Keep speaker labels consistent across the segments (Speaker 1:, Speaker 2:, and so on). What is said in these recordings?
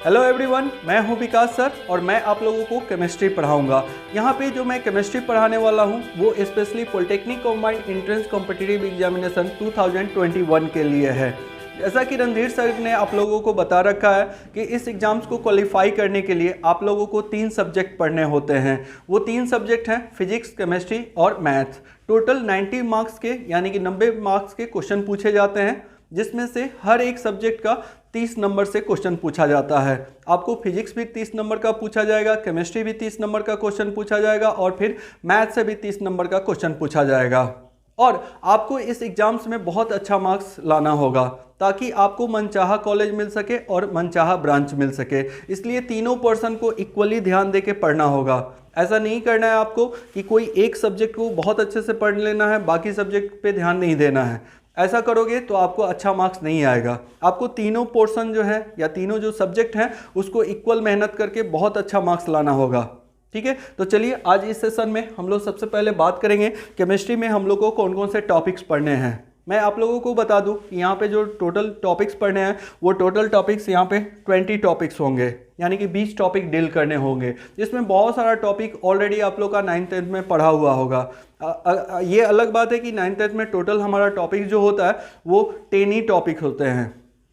Speaker 1: Hello everyone, मैं हूं विकास sir और मैं आप लोगों को केमिस्ट्री पढ़ाऊंगा। यहाँ पे जो मैं केमिस्ट्री पढ़ाने वाला हूँ वो specially polytechnic combined entrance competitive examination 2021 के लिए है। जैसा कि रणधीर सर ने आप लोगों को बता रखा है कि इस एग्ज़ाम्स को क्वालिफाई करने के लिए आप लोगों को 3 सब्जेक्ट पढ़ने होते हैं। वो 3 सब्जेक्ट हैं फिजिक्स, केमिस्ट्री और मैथ्स। टोटल 90 मार्क्स के यानी कि 90 मार्क्स के क्वेश्चन पूछे जाते हैं, जिसमें से हर एक सब्जेक्ट का 30 नंबर से क्वेश्चन पूछा जाता है। आपको फिजिक्स भी 30 नंबर का पूछा जाएगा, केमिस्ट्री भी 30 नंबर का क्वेश्चन पूछा जाएगा और फिर मैथ से भी 30 नंबर का क्वेश्चन पूछा जाएगा। और आपको इस एग्जाम्स में बहुत अच्छा मार्क्स लाना होगा ताकि आपको मनचाहा कॉलेज मिल सके और मनचाहा ब्रांच मिल सके। इसलिए तीनों पर्सन को इक्वली ध्यान दे के पढ़ना होगा। ऐसा नहीं करना है आपको कि कोई एक सब्जेक्ट को बहुत अच्छे से पढ़ लेना है, बाकी सब्जेक्ट पे ध्यान नहीं देना है। ऐसा करोगे तो आपको अच्छा मार्क्स नहीं आएगा। आपको तीनों पोर्शन जो है या तीनों जो सब्जेक्ट हैं उसको इक्वल मेहनत करके बहुत अच्छा मार्क्स लाना होगा। ठीक है, तो चलिए आज इस सेशन में हम लोग सबसे पहले बात करेंगे केमिस्ट्री में हम लोग को कौन कौन से टॉपिक्स पढ़ने हैं। मैं आप लोगों को बता दूं कि यहाँ पे जो टोटल टॉपिक्स पढ़ने हैं वो टोटल टॉपिक्स यहाँ पे 20 टॉपिक्स होंगे, यानी कि 20 टॉपिक डील करने होंगे, जिसमें बहुत सारा टॉपिक ऑलरेडी आप लोग का 9th-10th में पढ़ा हुआ होगा। ये अलग बात है कि 9th-10th में टोटल हमारा टॉपिक जो होता है वो 10 ही टॉपिक होते हैं।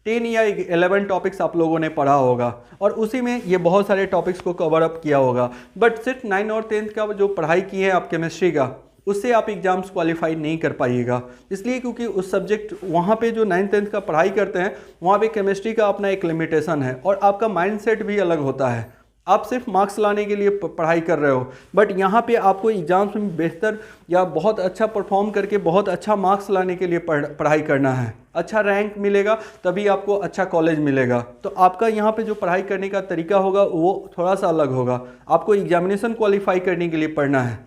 Speaker 1: 10 या 11 टॉपिक्स आप लोगों ने पढ़ा होगा और उसी में ये बहुत सारे टॉपिक्स को कवर अप किया होगा। बट सिर्फ 9 और 10th का जो पढ़ाई की है आप केमिस्ट्री का, उससे आप एग्जाम्स क्वालिफाई नहीं कर पाइएगा। इसलिए क्योंकि उस सब्जेक्ट वहाँ पे जो 9th-10th का पढ़ाई करते हैं वहाँ पे केमिस्ट्री का अपना एक लिमिटेशन है और आपका माइंडसेट भी अलग होता है। आप सिर्फ मार्क्स लाने के लिए पढ़ाई कर रहे हो, बट यहाँ पे आपको एग्जाम्स में बेहतर या बहुत अच्छा परफॉर्म करके बहुत अच्छा मार्क्स लाने के लिए पढ़ाई करना है। अच्छा रैंक मिलेगा तभी आपको अच्छा कॉलेज मिलेगा। तो आपका यहाँ पे जो पढ़ाई करने का तरीका होगा वो थोड़ा सा अलग होगा। आपको एग्जामिनेशन क्वालिफाई करने के लिए पढ़ना है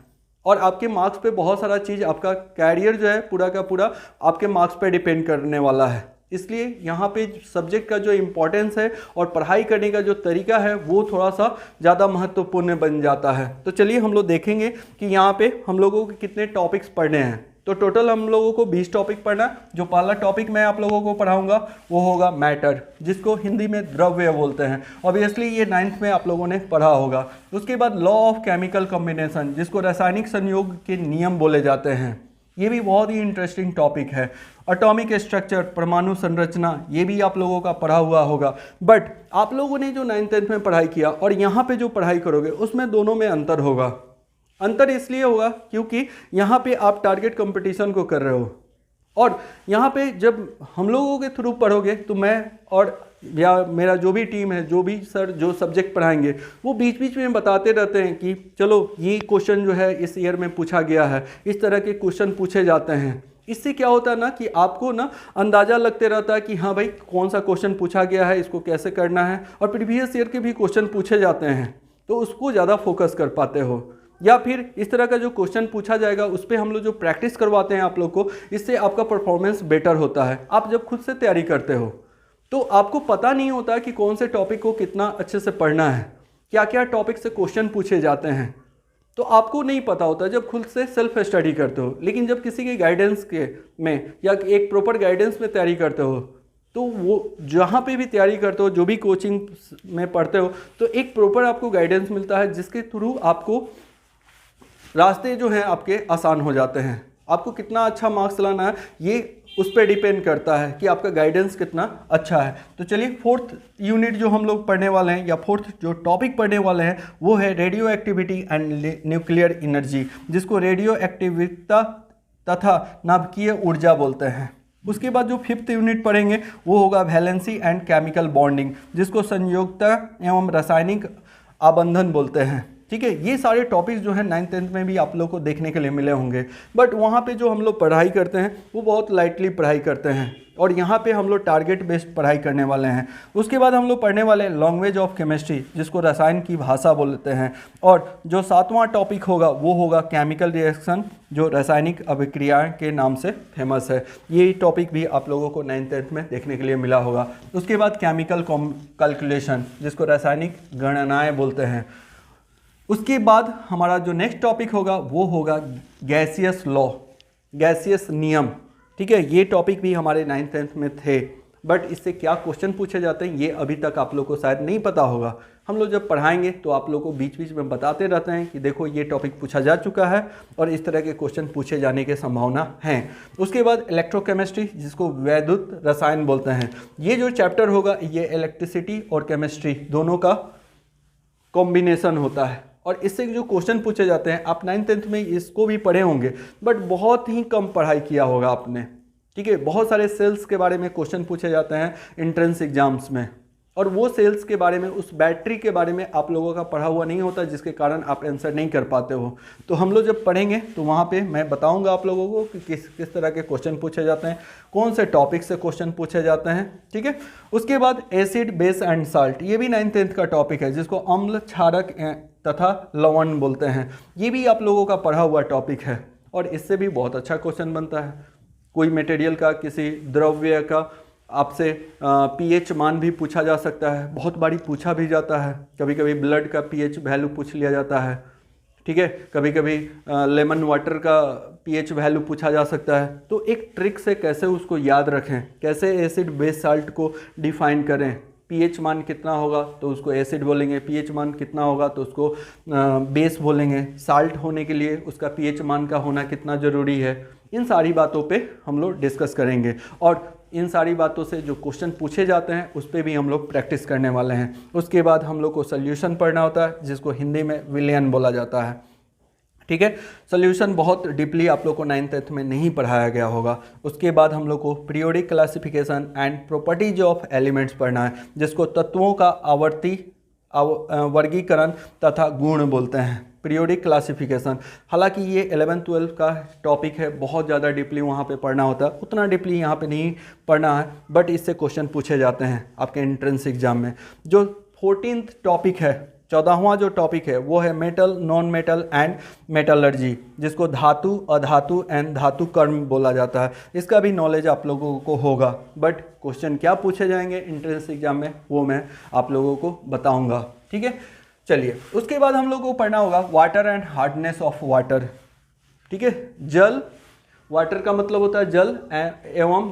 Speaker 1: और आपके मार्क्स पे बहुत सारा चीज़, आपका कैरियर जो है पूरा का पूरा आपके मार्क्स पे डिपेंड करने वाला है। इसलिए यहाँ पे सब्जेक्ट का जो इम्पोर्टेंस है और पढ़ाई करने का जो तरीका है वो थोड़ा सा ज़्यादा महत्वपूर्ण बन जाता है। तो चलिए हम लोग देखेंगे कि यहाँ पे हम लोगों को कितने टॉपिक्स पढ़ने हैं। तो टोटल हम लोगों को 20 टॉपिक पढ़ना। जो पहला टॉपिक मैं आप लोगों को पढ़ाऊंगा वो होगा मैटर, जिसको हिंदी में द्रव्य बोलते हैं। ऑब्वियसली ये 9th में आप लोगों ने पढ़ा होगा। उसके बाद लॉ ऑफ केमिकल कॉम्बिनेशन, जिसको रासायनिक संयोग के नियम बोले जाते हैं, ये भी बहुत ही इंटरेस्टिंग टॉपिक है। एटॉमिक स्ट्रक्चर, परमाणु संरचना, ये भी आप लोगों का पढ़ा हुआ होगा। बट आप लोगों ने जो 9th-10th में पढ़ाई किया और यहाँ पे जो पढ़ाई करोगे उसमें दोनों में अंतर होगा। अंतर इसलिए होगा क्योंकि यहाँ पे आप टारगेट कंपटीशन को कर रहे हो और यहाँ पे जब हम लोगों के थ्रू पढ़ोगे तो मैं और या मेरा जो भी टीम है, जो भी सर जो सब्जेक्ट पढ़ाएंगे, वो बीच बीच में बताते रहते हैं कि चलो ये क्वेश्चन जो है इस ईयर में पूछा गया है, इस तरह के क्वेश्चन पूछे जाते हैं। इससे क्या होता है ना कि आपको ना अंदाज़ा लगते रहता है कि हाँ भाई कौन सा क्वेश्चन पूछा गया है, इसको कैसे करना है। और प्रीवियस ईयर के भी क्वेश्चन पूछे जाते हैं तो उसको ज़्यादा फोकस कर पाते हो। या फिर इस तरह का जो क्वेश्चन पूछा जाएगा उस पर हम लोग जो प्रैक्टिस करवाते हैं आप लोग को, इससे आपका परफॉर्मेंस बेटर होता है। आप जब खुद से तैयारी करते हो तो आपको पता नहीं होता कि कौन से टॉपिक को कितना अच्छे से पढ़ना है, क्या क्या टॉपिक से क्वेश्चन पूछे जाते हैं, तो आपको नहीं पता होता जब खुद से सेल्फ स्टडी करते हो। लेकिन जब किसी के गाइडेंस के में या एक प्रॉपर गाइडेंस में तैयारी करते हो तो वो जहाँ पे भी तैयारी करते हो, जो भी कोचिंग में पढ़ते हो, तो एक प्रॉपर आपको गाइडेंस मिलता है जिसके थ्रू आपको रास्ते जो हैं आपके आसान हो जाते हैं। आपको कितना अच्छा मार्क्स लाना है ये उस पर डिपेंड करता है कि आपका गाइडेंस कितना अच्छा है। तो चलिए 4th यूनिट जो हम लोग पढ़ने वाले हैं या 4th जो टॉपिक पढ़ने वाले हैं वो है radio activity and nuclear energy, जिसको रेडियो एक्टिविता तथा नाभिकीय ऊर्जा बोलते हैं। उसके बाद जो 5th यूनिट पढ़ेंगे वो होगा वैलेंसी एंड केमिकल बॉन्डिंग, जिसको संयोजकता एवं रासायनिक आबंधन बोलते हैं। ठीक है, ये सारे टॉपिक्स जो है 9th-10th में भी आप लोग को देखने के लिए मिले होंगे। बट वहाँ पे जो हम लोग पढ़ाई करते हैं वो बहुत लाइटली पढ़ाई करते हैं और यहाँ पे हम लोग टारगेट बेस्ड पढ़ाई करने वाले हैं। उसके बाद हम लोग पढ़ने वाले हैं लैंग्वेज ऑफ केमिस्ट्री, जिसको रसायन की भाषा बोलते हैं। और जो 7वां टॉपिक होगा वो होगा केमिकल रिएक्शन, जो रासायनिक अभिक्रिया के नाम से फेमस है। ये टॉपिक भी आप लोगों को 9th-10th में देखने के लिए मिला होगा। उसके बाद केमिकल कैलकुलेशन, जिसको रासायनिक गणनाएँ बोलते हैं। उसके बाद हमारा जो नेक्स्ट टॉपिक होगा वो होगा गैसियस लॉ, गैसियस नियम। ठीक है, ये टॉपिक भी हमारे 9th-10th में थे। बट इससे क्या क्वेश्चन पूछे जाते हैं ये अभी तक आप लोग को शायद नहीं पता होगा। हम लोग जब पढ़ाएंगे तो आप लोग को बीच बीच में बताते रहते हैं कि देखो ये टॉपिक पूछा जा चुका है और इस तरह के क्वेश्चन पूछे जाने की संभावना है। उसके बाद इलेक्ट्रोकेमिस्ट्री, जिसको वैद्युत रसायन बोलते हैं, ये जो चैप्टर होगा ये इलेक्ट्रिसिटी और केमिस्ट्री दोनों का कॉम्बिनेशन होता है और इससे जो क्वेश्चन पूछे जाते हैं आप 9th-10th में इसको भी पढ़े होंगे बट बहुत ही कम पढ़ाई किया होगा आपने। ठीक है, बहुत सारे सेल्स के बारे में क्वेश्चन पूछे जाते हैं एंट्रेंस एग्जाम्स में और वो सेल्स के बारे में, उस बैटरी के बारे में आप लोगों का पढ़ा हुआ नहीं होता, जिसके कारण आप आंसर नहीं कर पाते हो। तो हम लोग जब पढ़ेंगे तो वहाँ पे मैं बताऊंगा आप लोगों को कि किस तरह के क्वेश्चन पूछे जाते हैं, कौन से टॉपिक से क्वेश्चन पूछे जाते हैं। ठीक है, उसके बाद एसिड, बेस एंड साल्ट, ये भी 9th-10th का टॉपिक है, जिसको अम्ल, क्षारक तथा लवण बोलते हैं। ये भी आप लोगों का पढ़ा हुआ टॉपिक है और इससे भी बहुत अच्छा क्वेश्चन बनता है। कोई मटेरियल का, किसी द्रव्य का आपसे पीएच मान भी पूछा जा सकता है, बहुत बारी पूछा भी जाता है। कभी कभी ब्लड का पीएच वैल्यू पूछ लिया जाता है। ठीक है, कभी कभी लेमन वाटर का पीएच वैल्यू पूछा जा सकता है। तो एक ट्रिक से कैसे उसको याद रखें, कैसे एसिड बेस साल्ट को डिफाइन करें। पीएच मान कितना होगा तो उसको एसिड बोलेंगे, पीएच मान कितना होगा तो उसको बेस बोलेंगे। साल्ट होने के लिए उसका पीएच मान का होना कितना ज़रूरी है, इन सारी बातों पे हम लोग डिस्कस करेंगे और इन सारी बातों से जो क्वेश्चन पूछे जाते हैं उस पर भी हम लोग प्रैक्टिस करने वाले हैं। उसके बाद हम लोग को सोल्यूशन पढ़ना होता है, जिसको हिंदी में विलयन बोला जाता है। ठीक है, सोल्यूशन बहुत डीपली आप लोग को 9th-10th में नहीं पढ़ाया गया होगा। उसके बाद हम लोग को periodic classification and properties of elements पढ़ना है, जिसको तत्वों का आवर्ती वर्गीकरण तथा गुण बोलते हैं, पीरियोडिक क्लासिफिकेशन। हालांकि ये 11th-12th का टॉपिक है, बहुत ज़्यादा डीपली वहाँ पे पढ़ना होता है, उतना डीपली यहाँ पे नहीं पढ़ना है, बट इससे क्वेश्चन पूछे जाते हैं आपके एंट्रेंस एग्जाम में। जो 14th टॉपिक है, 14वां जो टॉपिक है वो है metal, non metal and metallurgy, जिसको धातु, अधातु एंड धातु कर्म बोला जाता है। इसका भी नॉलेज आप लोगों को होगा, बट क्वेश्चन क्या पूछे जाएंगे एंट्रेंस एग्जाम में वो मैं आप लोगों को बताऊंगा। ठीक है, चलिए उसके बाद हम लोग को पढ़ना होगा water and hardness of water. ठीक है, जल, वाटर का मतलब होता है जल एवं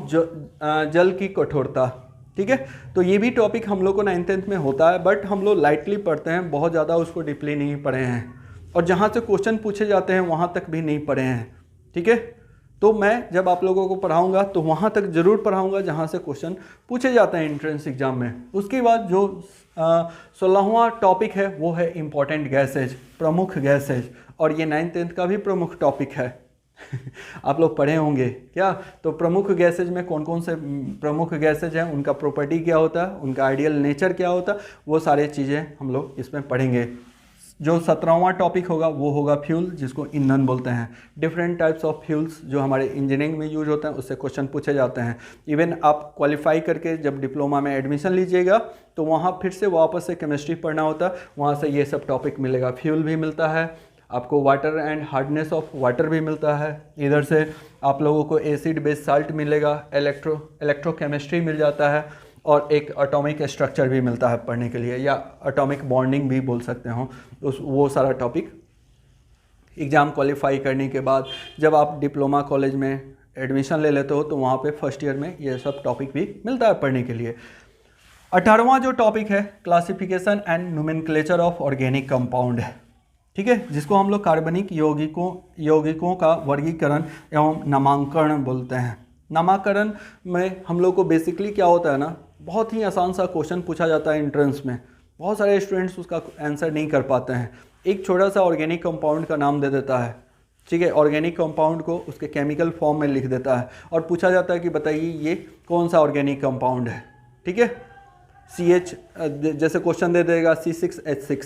Speaker 1: जल की कठोरता। ठीक है, तो ये भी टॉपिक हम लोग को 9th-10th में होता है, बट हम लोग लाइटली पढ़ते हैं, बहुत ज़्यादा उसको डीपली नहीं पढ़े हैं और जहाँ से क्वेश्चन पूछे जाते हैं वहाँ तक भी नहीं पढ़े हैं। ठीक है, तो मैं जब आप लोगों को पढ़ाऊंगा तो वहाँ तक ज़रूर पढ़ाऊंगा जहाँ से क्वेश्चन पूछे जाते हैं एंट्रेंस एग्जाम में। उसके बाद जो 16वां टॉपिक है वो है इम्पॉर्टेंट गैसेज, प्रमुख गैसेज, और ये 9th-10th का भी प्रमुख टॉपिक है। आप लोग पढ़े होंगे क्या? तो प्रमुख गैसेज में कौन कौन से प्रमुख गैसेज हैं, उनका प्रॉपर्टी क्या होता है, उनका आइडियल नेचर क्या होता है, वो सारी चीज़ें हम लोग इसमें पढ़ेंगे। जो 17वां टॉपिक होगा वो होगा फ्यूल, जिसको ईंधन बोलते हैं। डिफरेंट टाइप्स ऑफ फ्यूल्स जो हमारे इंजीनियरिंग में यूज होते हैं उससे क्वेश्चन पूछे जाते हैं। इवन आप क्वालिफाई करके जब डिप्लोमा में एडमिशन लीजिएगा तो वहाँ फिर से वापस से केमिस्ट्री पढ़ना होता है, वहाँ से ये सब टॉपिक मिलेगा। फ्यूल भी मिलता है आपको, water and hardness of water भी मिलता है, इधर से आप लोगों को एसिड बेस साल्ट मिलेगा, इलेक्ट्रोकेमिस्ट्री मिल जाता है, और एक एटॉमिक स्ट्रक्चर भी मिलता है पढ़ने के लिए, या एटॉमिक बॉन्डिंग भी बोल सकते हो। वो सारा टॉपिक एग्ज़ाम क्वालिफाई करने के बाद जब आप डिप्लोमा कॉलेज में एडमिशन ले लेते हो तो वहाँ पे फर्स्ट ईयर में ये सब टॉपिक भी मिलता है पढ़ने के लिए। 18वां जो टॉपिक है classification and nomenclature of organic compound है। ठीक है, जिसको हम लोग कार्बनिक यौगिकों का वर्गीकरण एवं नामांकन बोलते हैं। नामाकरण में हम लोग को बेसिकली क्या होता है ना, बहुत ही आसान सा क्वेश्चन पूछा जाता है एंट्रेंस में, बहुत सारे स्टूडेंट्स उसका आंसर नहीं कर पाते हैं। एक छोटा सा ऑर्गेनिक कंपाउंड का नाम दे देता है, ठीक है, ऑर्गेनिक कंपाउंड को उसके केमिकल फॉर्म में लिख देता है और पूछा जाता है कि बताइए ये कौन सा ऑर्गेनिक कंपाउंड है। ठीक है, CH जैसे क्वेश्चन दे देगा C6H6,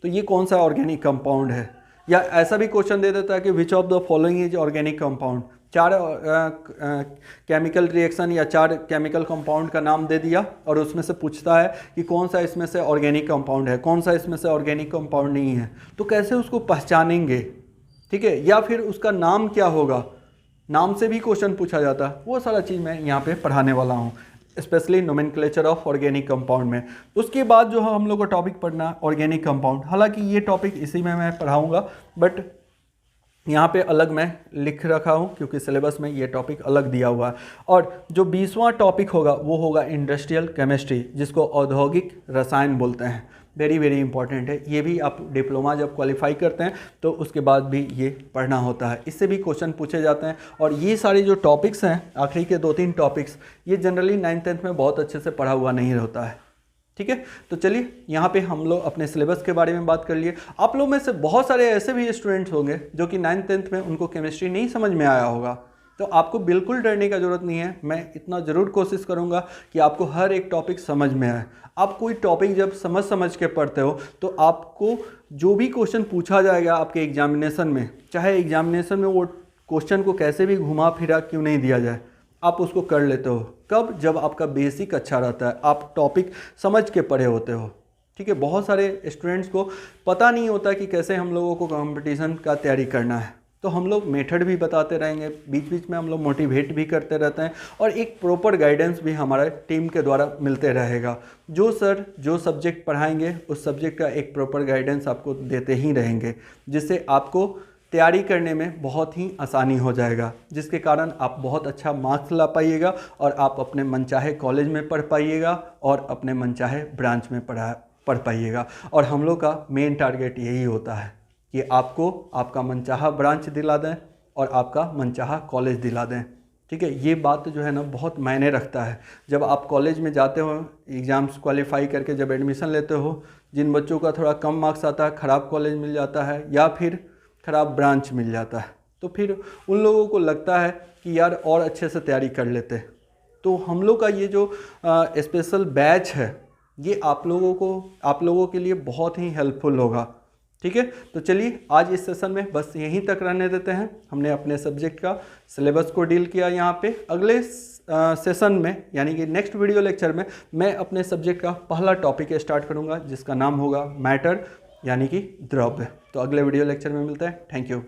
Speaker 1: तो ये कौन सा ऑर्गेनिक कंपाउंड है। या ऐसा भी क्वेश्चन दे देता है कि which of the following is organic compound, 4 chemical reaction या 4 केमिकल कंपाउंड का नाम दे दिया और उसमें से पूछता है कि कौन सा इसमें से ऑर्गेनिक कंपाउंड है, कौन सा इसमें से ऑर्गेनिक कंपाउंड नहीं है, तो कैसे उसको पहचानेंगे। ठीक है, या फिर उसका नाम क्या होगा, नाम से भी क्वेश्चन पूछा जाता है। वो सारा चीज़ मैं यहाँ पे पढ़ाने वाला हूँ, specially nomenclature of organic compound में। उसके बाद जो हम लोग को टॉपिक पढ़ना ऑर्गेनिक कंपाउंड, हालांकि ये टॉपिक इसी में मैं पढ़ाऊँगा, बट यहाँ पे अलग मैं लिख रखा हूँ क्योंकि सिलेबस में ये टॉपिक अलग दिया हुआ है। और जो 20वां टॉपिक होगा वो होगा इंडस्ट्रियल केमिस्ट्री, जिसको औद्योगिक रसायन बोलते हैं। वेरी वेरी इंपॉर्टेंट है, ये भी आप डिप्लोमा जब क्वालिफाई करते हैं तो उसके बाद भी ये पढ़ना होता है, इससे भी क्वेश्चन पूछे जाते हैं। और ये सारे जो टॉपिक्स हैं, आखिरी के 2-3 टॉपिक्स, ये जनरली 9th-10th में बहुत अच्छे से पढ़ा हुआ नहीं होता है। ठीक है, तो चलिए यहाँ पे हम लोग अपने सिलेबस के बारे में बात कर लिए। आप लोग में से बहुत सारे ऐसे भी स्टूडेंट्स होंगे जो कि 9th-10th में उनको केमिस्ट्री नहीं समझ में आया होगा, तो आपको बिल्कुल डरने का ज़रूरत नहीं है। मैं इतना ज़रूर कोशिश करूँगा कि आपको हर एक टॉपिक समझ में आए। आप कोई टॉपिक जब समझ के पढ़ते हो तो आपको जो भी क्वेश्चन पूछा जाएगा आपके एग्जामिनेशन में, चाहे एग्जामिनेशन में वो क्वेश्चन को कैसे भी घुमा फिरा क्यों नहीं दिया जाए, आप उसको कर लेते हो। कब? जब आपका बेसिक अच्छा रहता है, आप टॉपिक समझ के पढ़े होते हो। ठीक है, बहुत सारे स्टूडेंट्स को पता नहीं होता कि कैसे हम लोगों को कंपटीशन का तैयारी करना है, तो हम लोग मेथड भी बताते रहेंगे, बीच बीच में हम लोग मोटिवेट भी करते रहते हैं और एक प्रॉपर गाइडेंस भी हमारा टीम के द्वारा मिलते रहेगा। जो सर जो सब्जेक्ट पढ़ाएंगे उस सब्जेक्ट का एक प्रॉपर गाइडेंस आपको देते ही रहेंगे, जिससे आपको तैयारी करने में बहुत ही आसानी हो जाएगा, जिसके कारण आप बहुत अच्छा मार्क्स ला पाइएगा और आप अपने मनचाहे कॉलेज में पढ़ पाइएगा और अपने मनचाहे ब्रांच में पढ़ पाइएगा। और हम लोग का मेन टारगेट यही होता है कि आपको आपका मनचाहा ब्रांच दिला दें और आपका मनचाहा कॉलेज दिला दें। ठीक है, ये बात जो है ना बहुत मायने रखता है। जब आप कॉलेज में जाते हो, एग्ज़ाम्स क्वालिफाई करके जब एडमिशन लेते हो, जिन बच्चों का थोड़ा कम मार्क्स आता है, ख़राब कॉलेज मिल जाता है या फिर ख़राब ब्रांच मिल जाता है, तो फिर उन लोगों को लगता है कि यार और अच्छे से तैयारी कर लेते। तो हम लोग का ये जो स्पेशल बैच है ये आप लोगों के लिए बहुत ही हेल्पफुल होगा। ठीक है, तो चलिए आज इस सेशन में बस यहीं तक रहने देते हैं। हमने अपने सब्जेक्ट का सिलेबस को डील किया यहाँ पे। अगले सेशन में यानी कि नेक्स्ट वीडियो लेक्चर में मैं अपने सब्जेक्ट का पहला टॉपिक स्टार्ट करूँगा, जिसका नाम होगा मैटर यानी कि द्रव्य। तो अगले वीडियो लेक्चर में मिलते हैं। Thank you.